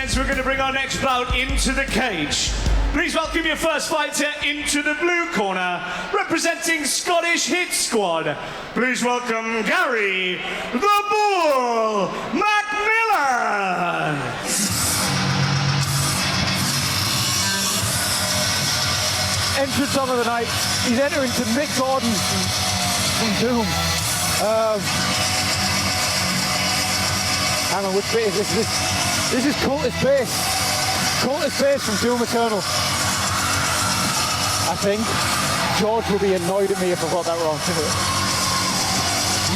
gents, we're going to bring our next bout into the cage. Please welcome your first fighter into the blue corner, representing Scottish Hit Squad. Please welcome Gary the Bull Macmillan. Entrance song of the night. He's entering to Mick Gordon from Doom. Hang on, which bit is this? This is Cultist Bass. Cultist Bass from Doom Eternal. I think. George will be annoyed at me if I got that wrong.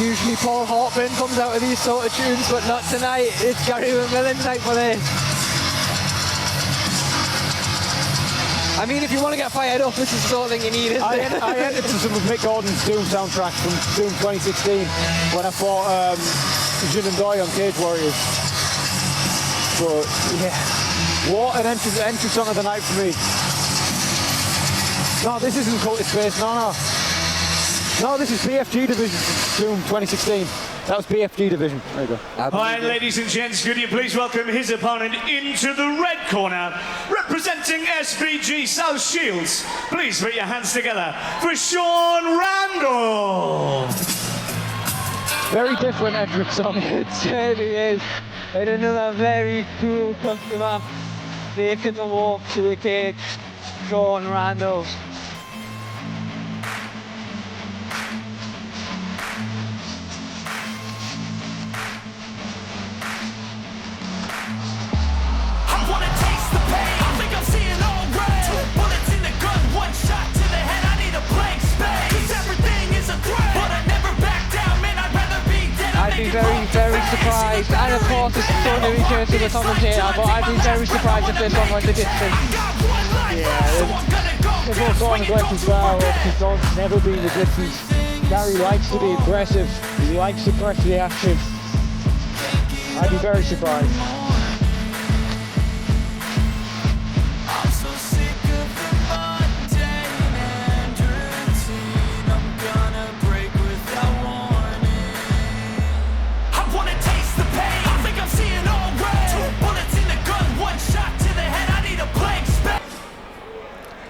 Usually Paul Hartman comes out with these sort of tunes, but not tonight. It's Gary Macmillan's night for this. I mean, if you want to get fired up, this is the sort of thing you need, isn't it? I entered to some of Mick Gordon's Doom soundtrack from Doom 2016 when I fought Jin and Doi on Cage Warriors. But yeah, what an entrance song of the night for me. No, this isn't Cultist Bass, no. No, this is BFG Division Doom 2016. That was BFG Division. There you go. Alright, ladies and gents, could you please welcome his opponent into the red corner, representing SBG South Shields. Please put your hands together for Sean Randall. Very different entrance song. It certainly is. And another very cool customer making the walk to the cage, Sean Randall. I'd be very, very surprised, and of course it's so new return to the commentator, but I'd be very surprised if this one went the distance. Yeah, they've both gone aggressive as well. It's never been the distance. Gary likes to be aggressive, he likes to press the action. I'd be very surprised.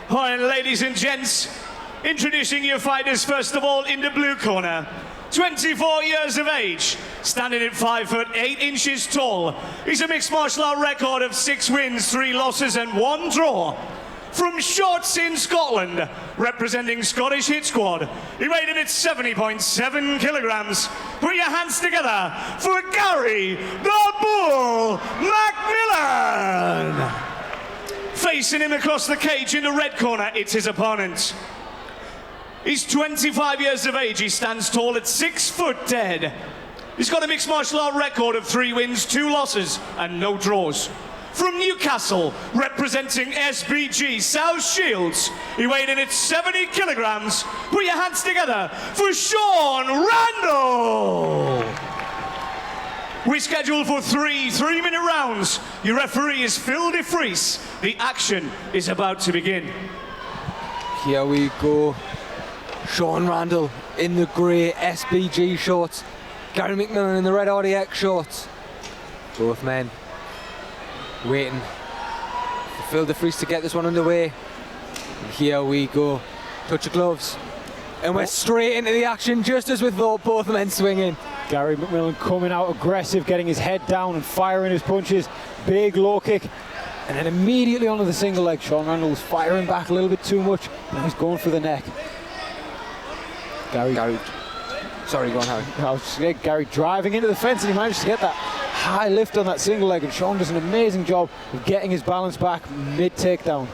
Alright, ladies and gents, introducing your fighters first of all in the blue corner. 24 years of age, standing at 5 foot 8 inches tall. He's a mixed martial art record of 6 wins, 3 losses and 1 draw. From Shorts in Scotland, representing Scottish Hit Squad, he weighed in at 70.7 kilograms. Put your hands together for Gary the Bull Macmillan. Facing him across the cage in the red corner, it's his opponent. He's 25 years of age. He stands tall at 6 foot dead. He's got a mixed martial art record of 3 wins, 2 losses, and no draws. From Newcastle, representing SBG South Shields, he weighed in at 70 kilograms. Put your hands together for Sean Randall. We're scheduled for 3 3-minute rounds. Your referee is Phil DeFries. The action is about to begin. Here we go. Sean Randall in the grey SBG shorts. Gary Macmillan in the red RDX shorts. Both men waiting for Phil DeFries to get this one underway. And here we go. Touch of gloves. And we're straight into the action just as we thought, both men swinging. Gary Macmillan coming out aggressive, getting his head down and firing his punches. Big low kick. And then immediately onto the single leg. Sean Randall was firing back a little bit too much. And he's going for the neck. Gary. Sorry, go on, Harry. I was just saying, Gary driving into the fence, and he managed to get that high lift on that single leg. And Sean does an amazing job of getting his balance back mid takedown.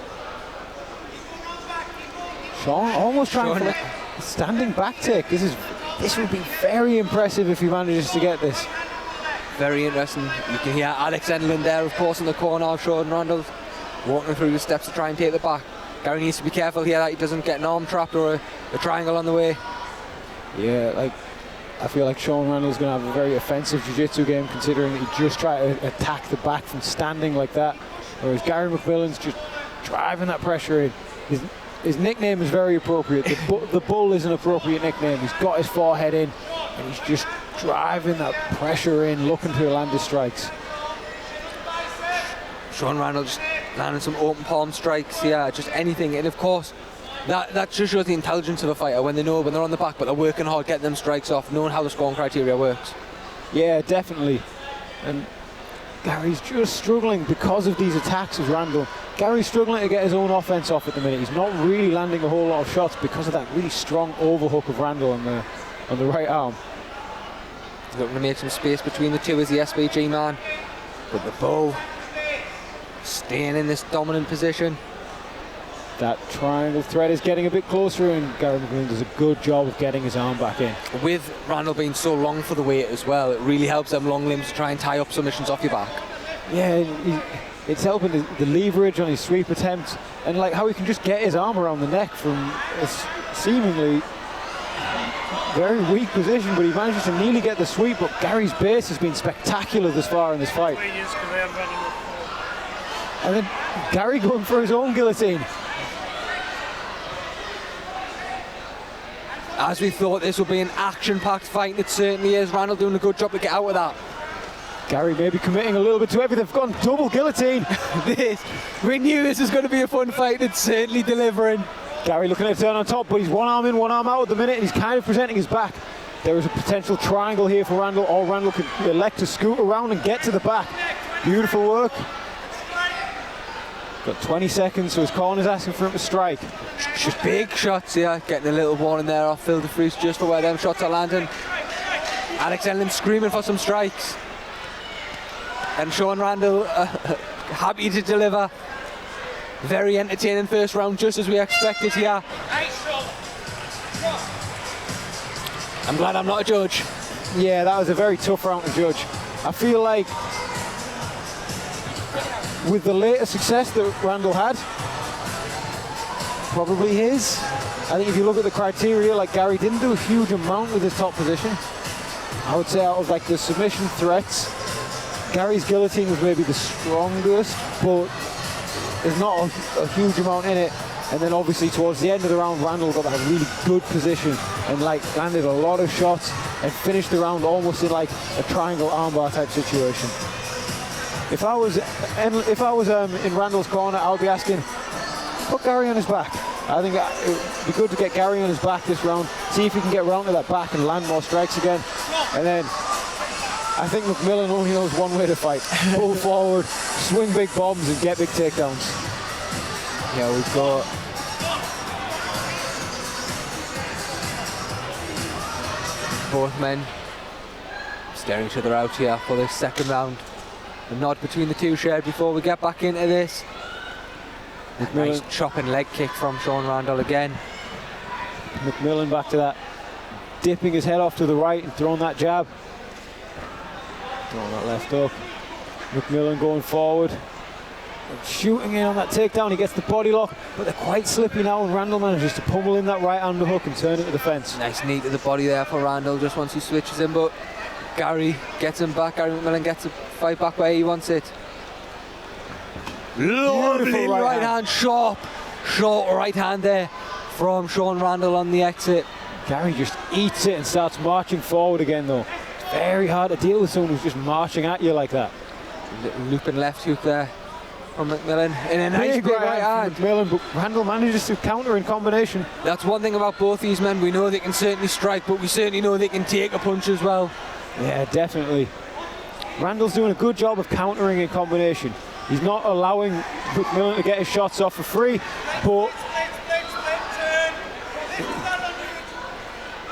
Sean almost trying for a standing back take. This would be very impressive if he manages to get this. Very interesting. You can hear Alex Enlund there, of course, in the corner of Sean Randall, walking through the steps to try and take the back. Gary needs to be careful here that he doesn't get an arm trapped or a triangle on the way. Yeah, I feel like Sean Randall's going to have a very offensive jiu-jitsu game, considering that he just tried to attack the back from standing like that, whereas Gary Macmillan's just driving that pressure in. His nickname is very appropriate. The Bull is an appropriate nickname. He's got his forehead in, and he's just driving that pressure in, looking to land his strikes. Sean Randall just landing some open palm strikes, yeah, just anything. And of course, that just shows the intelligence of a fighter when they know when they're on the back, but they're working hard, getting them strikes off, knowing how the scoring criteria works. Yeah, definitely. And Gary's just struggling because of these attacks of Randall. Gary's struggling to get his own offense off at the minute. He's not really landing a whole lot of shots because of that really strong overhook of Randall on the right arm. He's looking to make some space between the two as the SBG man. But the bow staying in this dominant position. That triangle threat is getting a bit closer, and Gary McMillan does a good job of getting his arm back in. With Randall being so long for the weight as well, it really helps them long limbs to try and tie up submissions off your back. Yeah, it's helping the leverage on his sweep attempt, and like how he can just get his arm around the neck from a seemingly very weak position, but he manages to nearly get the sweep. But Gary's base has been spectacular this far in this fight. And then Gary going for his own guillotine. As we thought this would be an action-packed fight, and it certainly is. Randall doing a good job to get out of that. Gary maybe committing a little bit to everything. They've gone double guillotine. We knew this was going to be a fun fight. It's certainly delivering. Gary looking at a turn on top, but he's one arm in, one arm out at the minute, and he's kind of presenting his back. There is a potential triangle here for Randall, or Randall could elect to scoot around and get to the back. Beautiful work. Got 20 seconds, so his corner's asking for him to strike. Just big shots here, getting a little warning there off Phil DeFries just for where them shots are landing. Alex Enlam screaming for some strikes. And Sean Randall happy to deliver. Very entertaining first round, just as we expected here. I'm glad I'm not a judge. Yeah, that was a very tough round to judge. I feel like with the later success that Randall had, probably his. I think if you look at the criteria, like Gary didn't do a huge amount with his top position. I would say out of like the submission threats, Gary's guillotine was maybe the strongest, but there's not a huge amount in it. And then obviously towards the end of the round, Randall got that really good position and like landed a lot of shots and finished the round almost in like a triangle armbar type situation. If I was in Randall's corner, I would be asking, put Gary on his back. I think it would be good to get Gary on his back this round, see if he can get round to that back and land more strikes again. And then I think McMillan only knows one way to fight. Pull forward, swing big bombs and get big takedowns. Yeah, we've got both men staring each other out here for this second round. A nod between the two shared before we get back into this. A nice chopping leg kick from Sean Randall again. McMillan back to that, dipping his head off to the right and throwing that jab. Throwing that left up. McMillan going forward. And shooting in on that takedown. He gets the body lock, but they're quite slippy now, and Randall manages to pummel in that right underhook and turn it to the fence. Nice knee to the body there for Randall just once he switches in, but Gary gets him back. Gary McMillan gets the fight back where he wants it. Lovely right hand, short right hand there from Sean Randall on the exit. Gary just eats it and starts marching forward again though. It's very hard to deal with someone who's just marching at you like that. Little looping left hook there from McMillan in a nice big right hand. McMillan, but Randall manages to counter in combination. That's one thing about both these men. We know they can certainly strike, but we certainly know they can take a punch as well. Yeah, definitely. Randall's doing a good job of countering in combination. He's not allowing McMillan to get his shots off for free, but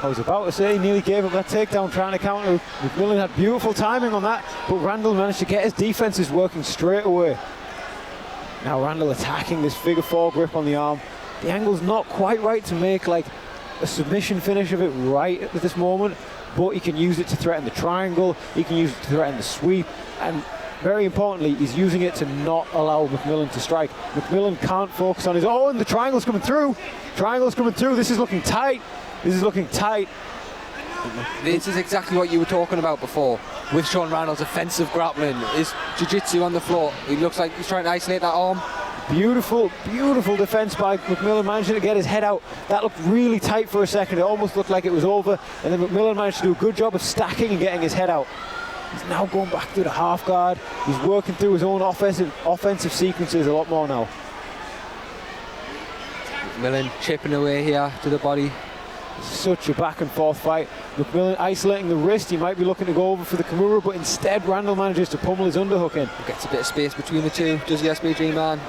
I was about to say he nearly gave up that takedown trying to counter. McMillan had beautiful timing on that, but Randall managed to get his defenses working straight away. Now Randall attacking this figure four grip on the arm. The angle's not quite right to make like a submission finish of it right at this moment, but he can use it to threaten the triangle, he can use it to threaten the sweep, and very importantly, he's using it to not allow McMillan to strike. McMillan can't focus on his... Oh, and the triangle's coming through. Triangle's coming through. This is looking tight. This is looking tight. This is exactly what you were talking about before with Sean Randall's offensive grappling. His jiu-jitsu on the floor. He looks like he's trying to isolate that arm. Beautiful, beautiful defense by McMillan, managing to get his head out. That looked really tight for a second. It almost looked like it was over. And then McMillan managed to do a good job of stacking and getting his head out. He's now going back to the half guard. He's working through his own offensive sequences a lot more now. McMillan chipping away here to the body. Such a back and forth fight. McMillan isolating the wrist. He might be looking to go over for the Kimura, but instead Randall manages to pummel his underhook in. Gets a bit of space between the two, does the SBG man.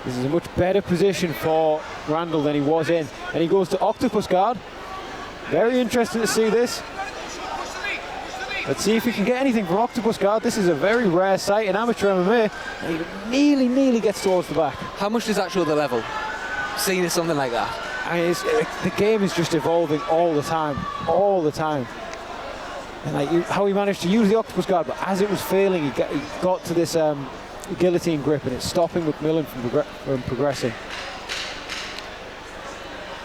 This is a much better position for Randall than he was in. And he goes to octopus guard. Very interesting to see this. Let's see if he can get anything from octopus guard. This is a very rare sight in amateur MMA. And he nearly gets towards the back. How much does that show the level? Seeing something like that. And the game is just evolving all the time. And like how he managed to use the octopus guard, but as it was failing, he got to this guillotine grip, and it's stopping McMillan from progressing.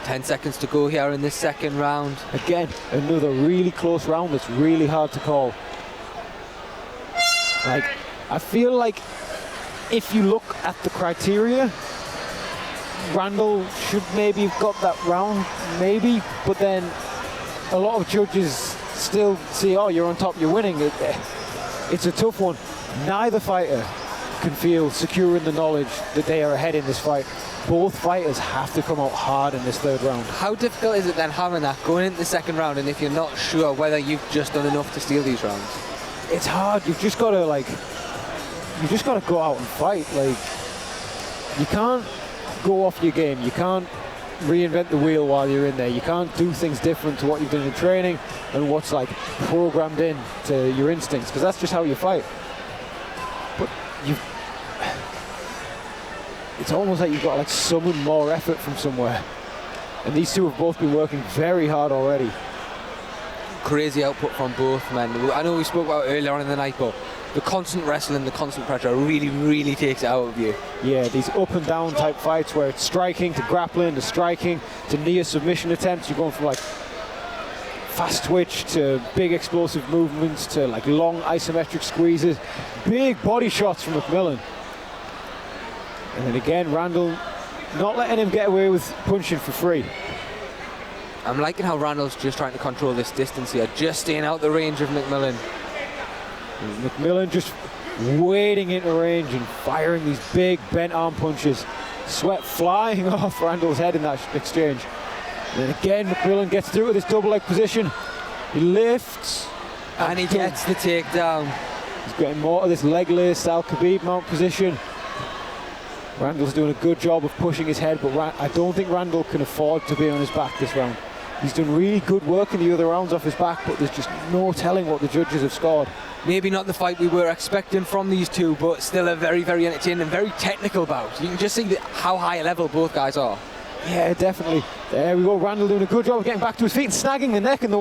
10 seconds to go here in this second round. Again, another really close round that's really hard to call. Like, I feel like if you look at the criteria, Randall should maybe have got that round, maybe, but then a lot of judges still see, oh, you're on top, you're winning. It's a tough one. Neither fighter can feel secure in the knowledge that they are ahead in this fight. Both fighters have to come out hard in this third round. How difficult is it then having that going into the second round, and if you're not sure whether you've just done enough to steal these rounds? It's hard. You've just got to go out and fight. Like, you can't go off your game. You can't reinvent the wheel while you're in there. You can't do things different to what you've done in training and what's like programmed in to your instincts, because that's just how you fight. But it's almost like you've got to like summon more effort from somewhere. And these two have both been working very hard already. Crazy output from both men. I know we spoke about earlier on in the night, but the constant wrestling, the constant pressure really takes it out of you. Yeah, these up and down type fights where it's striking to grappling to striking to near submission attempts. You're going from like fast twitch to big explosive movements to like long isometric squeezes, big body shots from McMillan. And then again, Randall not letting him get away with punching for free. I'm liking how Randall's just trying to control this distance here, just staying out the range of McMillan. McMillan just wading into range and firing these big bent arm punches. Sweat flying off Randall's head in that exchange. And then again, McMillan gets through with this double leg position. He lifts. And he gets the takedown. He's getting more of this leg lay style Khabib mount position. Randall's doing a good job of pushing his head, but I don't think Randall can afford to be on his back this round. He's done really good work in the other rounds off his back, but there's just no telling what the judges have scored. Maybe not the fight we were expecting from these two, but still a very entertaining and very technical bout. You can just see how high a level both guys are. Yeah, definitely. There we go. Randall doing a good job of getting back to his feet and snagging the neck on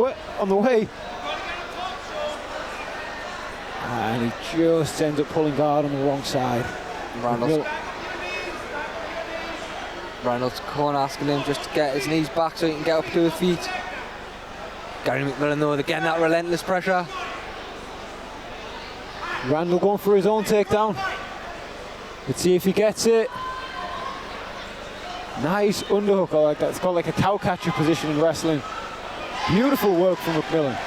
the way. And he just ends up pulling guard on the wrong side. Randall's corner asking him just to get his knees back so he can get up to his feet. Gary McMillan though, again that relentless pressure. Randall going for his own takedown. Let's see if he gets it. Nice underhook, I like that. It's called like a cow catcher position in wrestling. Beautiful work from McMillan.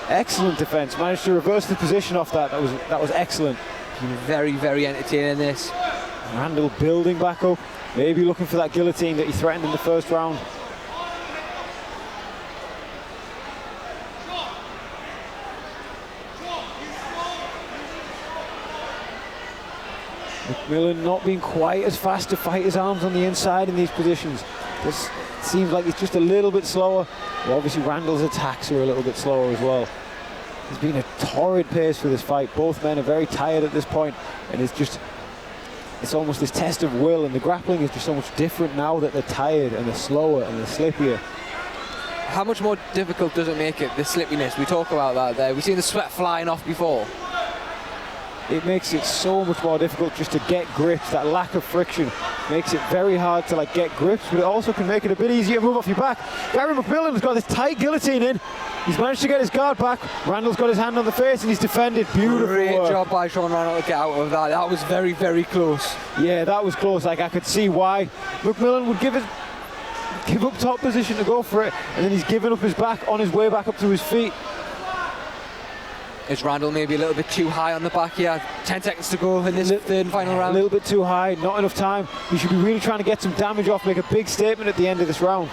Excellent defense. Managed to reverse the position off that. That was excellent. Very entertaining this. Randall building back up. Maybe looking for that guillotine that he threatened in the first round. McMillan not being quite as fast to fight his arms on the inside in these positions. This seems like it's just a little bit slower. Well, obviously Randall's attacks are a little bit slower as well. There's been a torrid pace for this fight. Both men are very tired at this point, and it's almost this test of will, and the grappling is just so much different now that they're tired and they're slower and they're slippier. How much more difficult does it make it, the slippiness? We talk about that there. We've seen the sweat flying off before. It makes it so much more difficult just to get grips. That lack of friction makes it very hard to like get grips, but it also can make it a bit easier to move off your back. Gary McMillan has got this tight guillotine in. He's managed to get his guard back. Randall's got his hand on the face and he's defended. Beautiful Great work. job by Sean Randall to get out of that. That was very close. Yeah, that was close. Like, I could see why McMillan would give up top position to go for it, and then he's giving up his back on his way back up to his feet. Is Randall maybe a little bit too high on the back here? 10 seconds to go in this third and final A round. little bit too high, not enough time. He should be really trying to get some damage off, make a big statement at the end of this round.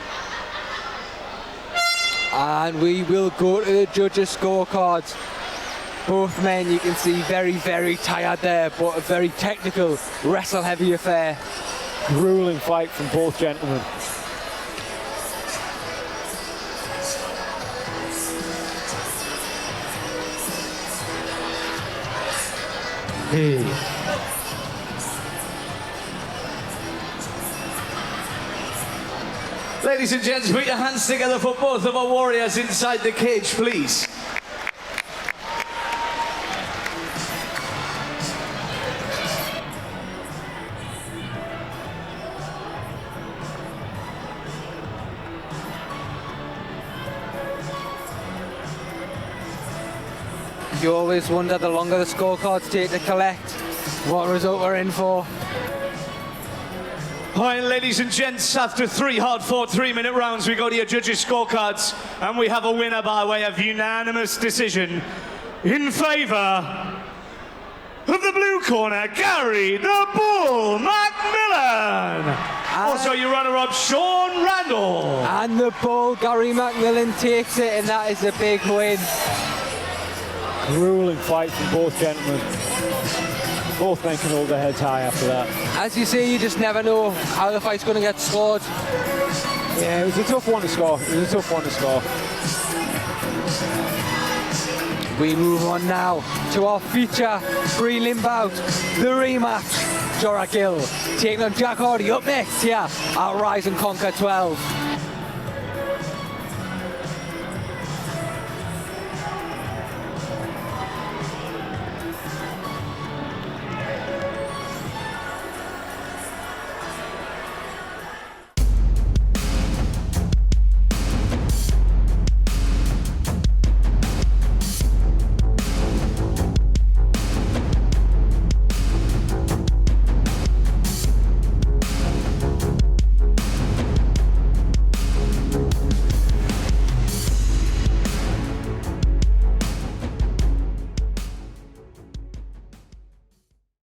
And we will go to the judges' scorecards. Both men, you can see, very, very tired there, but a very technical, wrestle-heavy affair. Grueling fight from both gentlemen. Hey. Ladies and gents, put your hands together for both of our warriors inside the cage, please. You always wonder, the longer the scorecards take to collect, what result we're in for. Hi, ladies and gents, after 3 hard-fought 3-minute rounds, we go to your judges' scorecards, and we have a winner by way of unanimous decision in favour of the blue corner, Gary the Bull Macmillan. Also, your runner-up, Sean Randall. And the Bull, Gary Macmillan, takes it, and that is a big win. Grueling fight from both gentlemen. Both men can hold their heads high after that. As you say, you just never know how the fight's going to get scored. Yeah, it was a tough one to score. We move on now to our feature prelim bout, the rematch. Jorah Gill taking on Jack Hardy up next here at Rise and Conquer 12.